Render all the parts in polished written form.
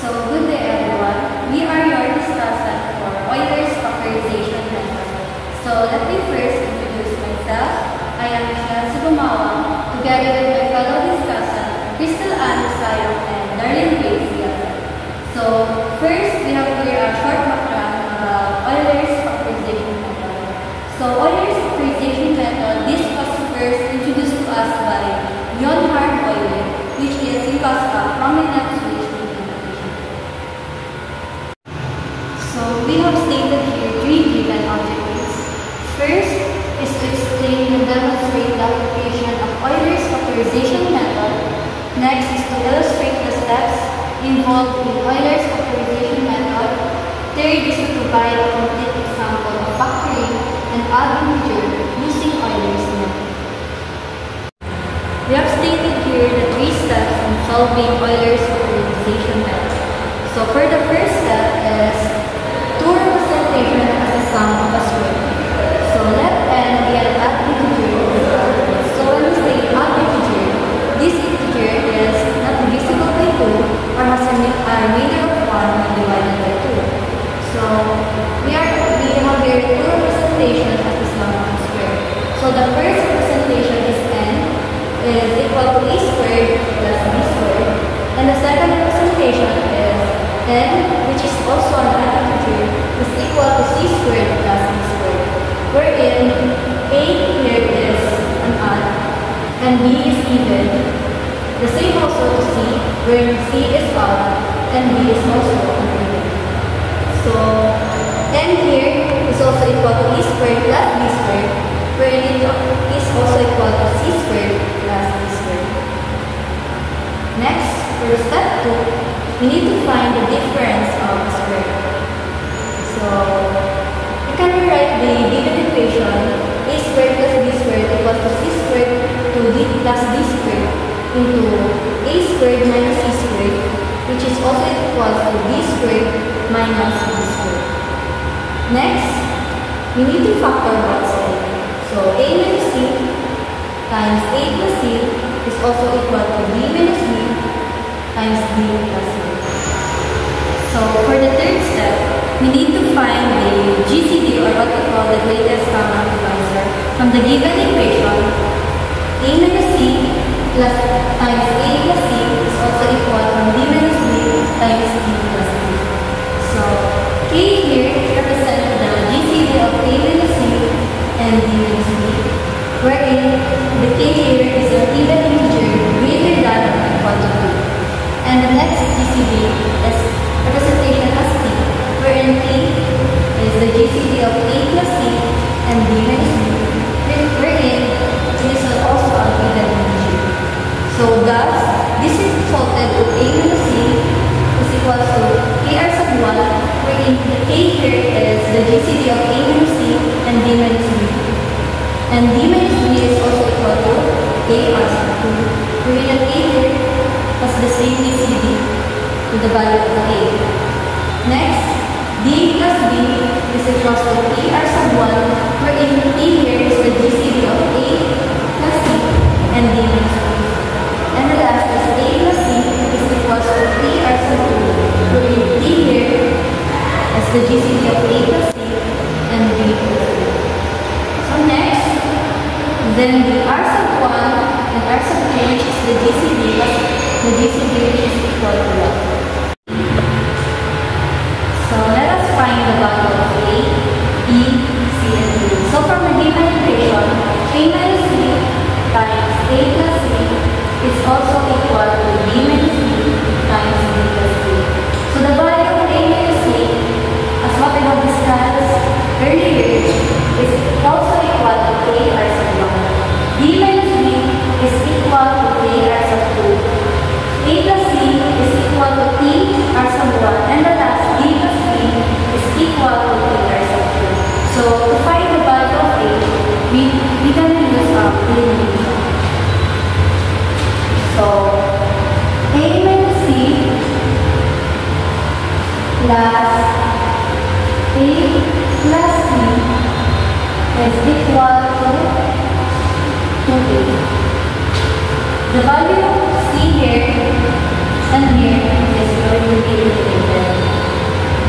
So, good day everyone. We are your discussant for Euler's factorization method. So, let me first introduce myself. I am Chelsea Bumawang, together with my fellow discussant, Crystal Ann Sayong and Darlene Grace. So, first we have here a short background about Euler's factorization method. So, Euler's factorization method, this was first introduced to us by Leonhard Euler, which is a prominent Swedish mathematician. So, we have stated here three given objectives. First is to explain and demonstrate the application of Euler's factorization method. Next is to illustrate the steps involved in Euler's factorization method. Third is to provide a complete example of factoring an odd integer using Euler's method. We have stated here the three steps in solving Euler's factorization method. So for the first step is to representation as a sum of a square. So let n be an odd integer. So when we say odd integer, this integer is not divisible by 2 or has a remainder of 1 when divided by 2. So we have here two representations as the sum of a square. So the first representation is n is equal to a squared plus b squared. And the second representation is n, which is also an odd integer, is equal to c squared plus b squared. Wherein a here is an odd and b is even. The same also to c, wherein c is odd and b is also an even. So n here is also equal to e squared plus b squared, wherein it is also equal to c squared plus b squared. Next, for step 2, we need to find the difference of the square. So, we can rewrite the given equation a squared plus b squared equals to c squared to d plus d squared into a squared minus c squared, which is also equal to b squared minus b squared. Next, we need to factor both sides. So, a minus c times a plus c is also equal to b minus b times b plus c. So, for the third step, we need to find the GCD, or what we call the greatest common divisor, from the given equation. A minus c plus times a plus c is also equal to b minus b times b plus c. So, k here represents the GCD of a minus c and b minus b, wherein the k here is an even integer greater than or equal to 2. And the next GCD is representation as t, wherein t is the GCD of a plus c and b minus b, wherein it is also an even integer. So thus, this is resulted to a minus c is equal to kr sub 1, wherein the k here is the GCD of a minus c and b minus b. And b minus b is also equal to kr sub 2, wherein the k here has the same GCD to the value of a. Next, d plus b is equal to kr sub 1, wherein t here is the GCD of a plus c and d minus b. And the last is a plus c is equal to kr sub 2, wherein t here is the GCD of a plus c and b plus c. So next, then the r sub 1 and r sub 2, which is the GCD plus the GCD which is equal to 1. So let us find the value of a, e, c, and d. So from the given equation, a minus c times a plus c is also equal to b minus b times b plus c. So the value of a minus c, as what I have discussed earlier, is also equal to kr sub 1. b minus b is equal to kr sub 2. A plus c is equal to t r sub 1, and the last d plus b is equal to t r sub 2. So to find the value of a, we can use elimination. So a minus c plus a plus c is equal to 2a. The value of c here and here is it will be eliminated.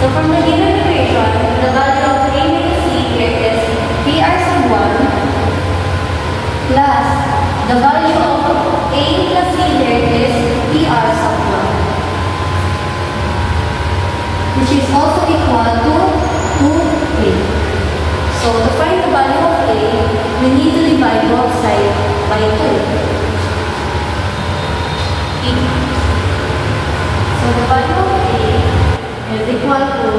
So from the given equation, the value of A minus C here is PR sub 1 plus the value of A plus C here is PR sub 1, which is also equal to 2A. So to find the value of A, we need to divide both sides by 2. So the value of A is equal to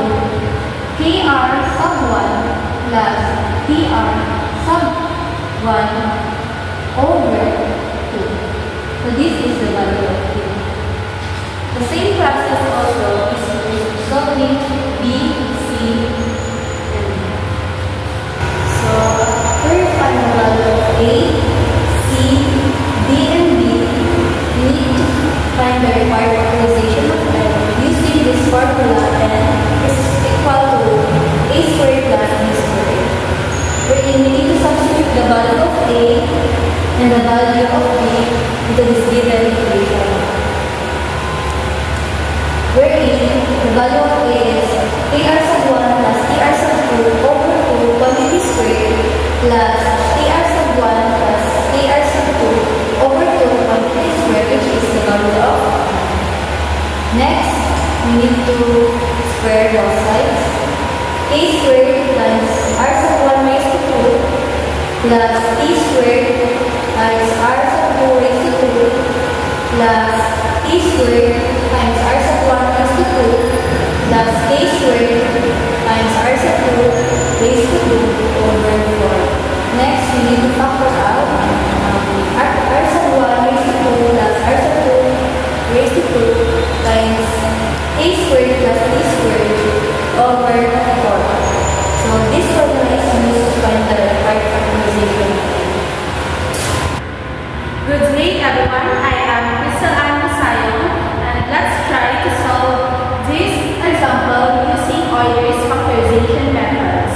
PR sub 1 plus PR sub 1 over 2. So this is the value of A. The same process also is used solving B, C, and D. So after you find the value of A, C, D, and D, you need to find the required factorization of n using this formula, and this is equal to A squared plus B squared. Wherein we need to substitute the value of A and the value of B into this given equation. Wherein the value of A is PR sub 1 plus PR sub 2 over 2 quantity squared plus PR sub 1 plus PR sub 2 over 2 quantity squared, which is the value of. Next, we need to square both sides. A squared times R sub 1 raised to 2 plus E squared times R sub 2 raised to 2 plus E squared times R sub 1 raised to 2 plus A squared times R sub 2 raised to 2 over 4. Next, we need to factor out R sub 1 raised to 2 plus R sub 2 raised to 2 times A squared plus B squared over 4. So this formula is used to find the required factorization. Good day everyone, I am Crystal Ann Masayo, and let's try to solve this example using Euler's factorization methods.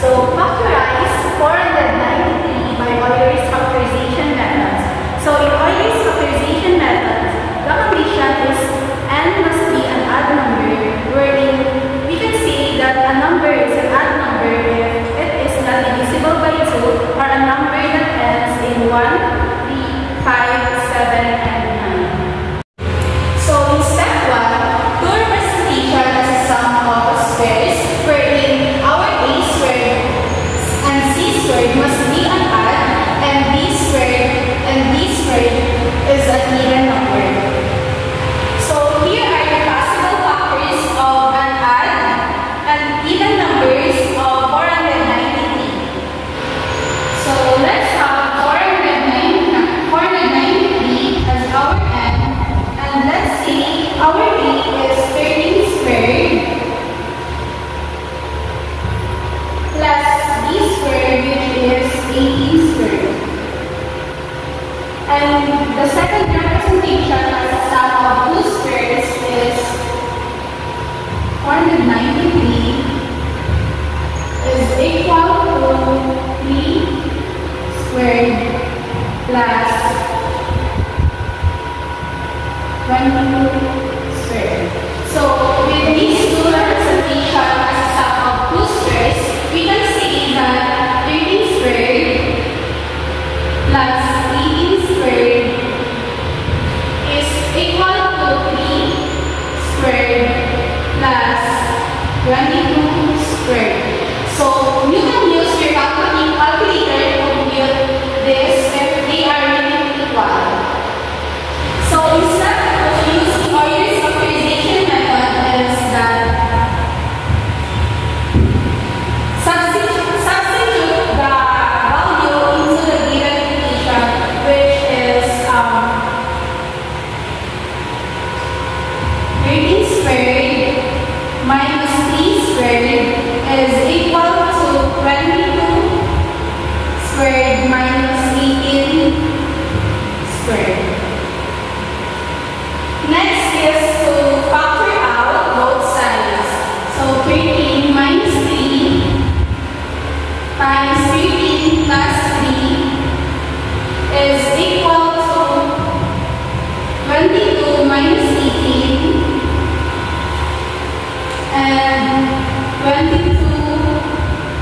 So factorize 493 by Euler's factorization methods. So in Euler's factorization methods, the condition is n must be an odd number, wherein we can say that a number is an odd number if it is not divisible by 2 or a number that ends in 1, 3, 5, 7, and 9. So in step 1, do representation as a sum of squares, wherein our A squared and C squared must be an odd, and B squared and D squared is an even number. So here are the possible factors of an odd and even numbers of 493. So let's have 493 as our n, and let's see our A is 13 squared plus B squared, which is 18 squared. And the second representation as a sum of two squares is 493 is equal to 3 squared plus 22 squared. So with these two representations as a sum of two squares, we can say that 13 squared plus 18 squared is equal to 3 squared plus 22 squared. So you can use your calculator to compute this if they are really equal. So instead of using Euler's factorization method, is that substitute the value into the given equation, which is 13 squared minus 3 squared is equal to 22 squared minus 18 squared. Next is to factor out both sides. So 13 minus 3 times 13 plus 3 is equal to 22 minus 18 22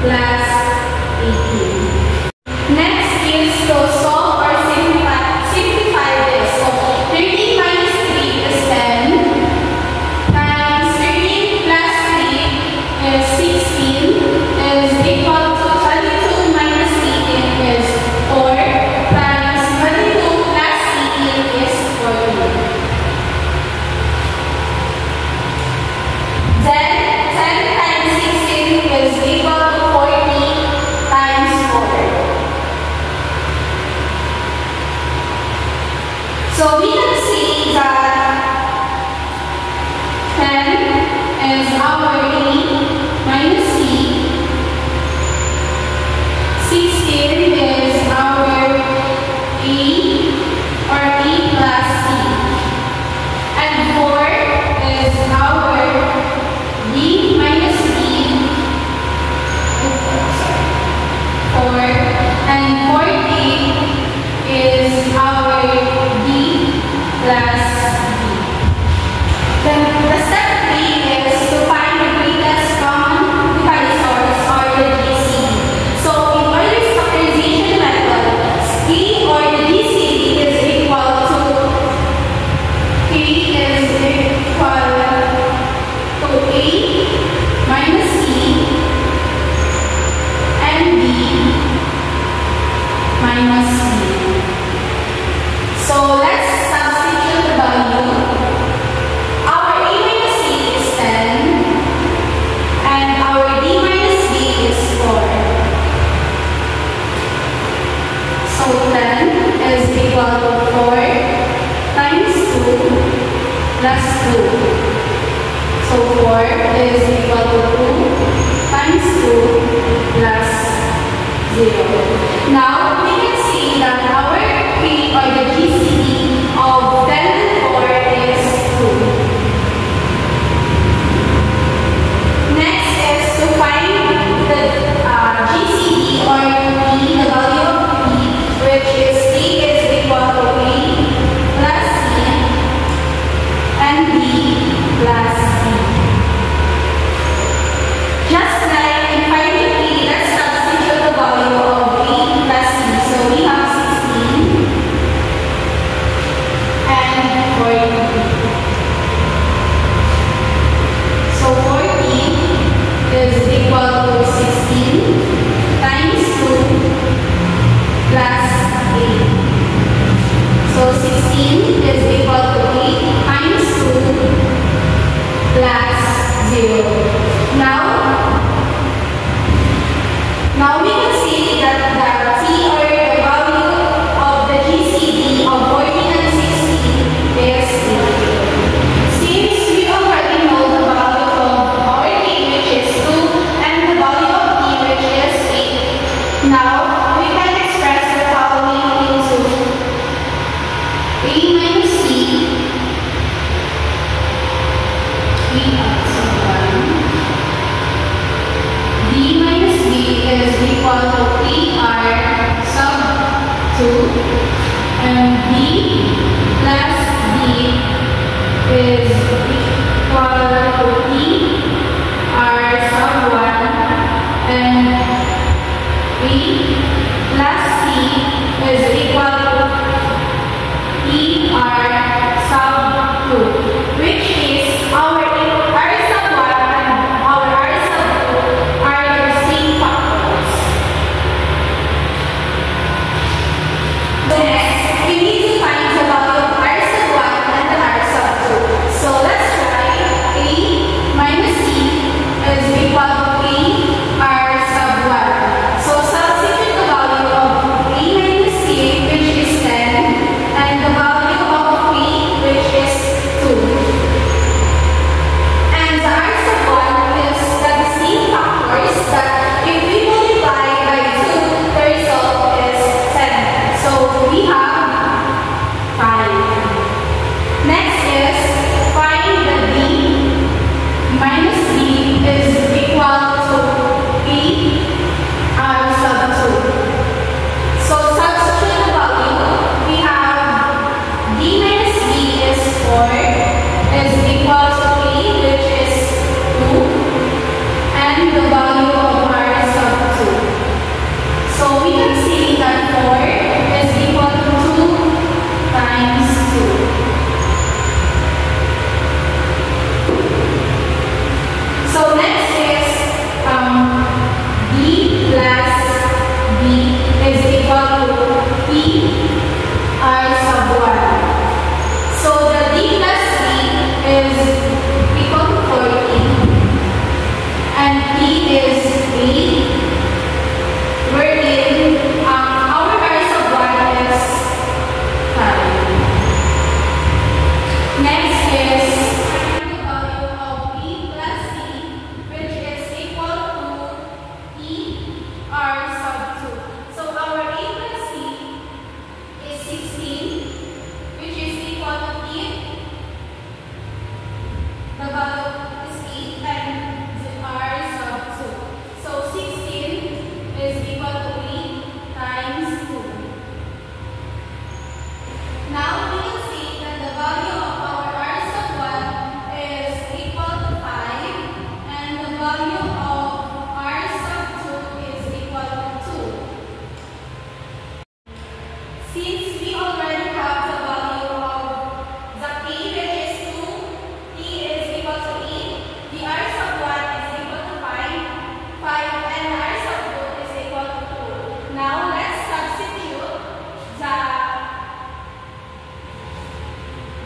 plus 18. Next is to solve or simplify this. So 13 minus 3 is 10 times 13 plus 3 is 16 is equal to 22 minus 18 is 4 times 22 plus 18 is 14. Then 10 times 16 is equal to 40 times 4. So we can see that 10 is our A minus C, 16 is our A or A plus C, and 4 is our D minus B, 4, and 40 is our D plus B. Then the step 3 is to find the greatest common divisors or the GCD. So in Euler's factorization method, A or the GCD is equal to A is equal to A minus C and B minus C. So let's substitute the value. Our A minus C is 10 and our D minus B is 4. So 10 is equal to 4 times 2 plus 2. So 4 is equal to 2 times 2 plus 0. Now we can see that our P or the GCD of 10 and 4 is 2. Next is to find the GCD or P, the value of P, which is P is equal to A plus C and B plus C. Just like in finding P, let's substitute the value of A plus C. So we have 16 and 40. So 40 is equal to 16 times 2 plus 8. So 16 is equal to 8 times 2 plus 0. Now we can see that the T or the value of the GCD of 14 and 16 is 8. Since we already know the value of our A, which is 2, and the value of T, which is 8, now we can express the following into A minus C, D minus B is equal to PR sub 2 and B plus D is equal to PR sub 1 and B plus C is equal to PR sub 2, which is our R sub 1 and our R sub 2 are the same factors. Next, we need to find the value of R sub 1 and the R sub 2. So let's try.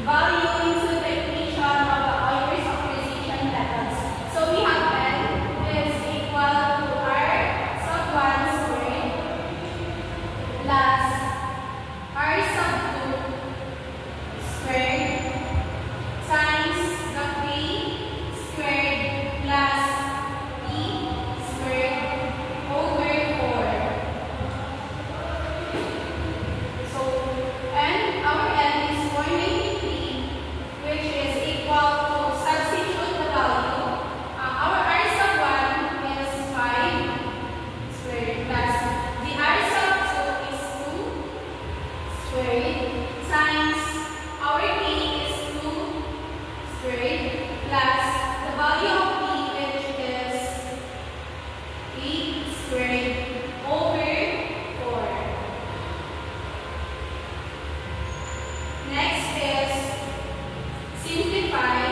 value into the equation of the Euler's factorization methods. So we have n is equal to r sub 1 squared plus r sub 2 squared times the p squared plus p squared over 4. So, and our n is 493, which is equal to, substitute the value. Our r sub 1 is 5 squared plus the r sub 2 is 2 squared times our p is 2 squared plus the value of p, which is 8 squared over 4. Next is simplify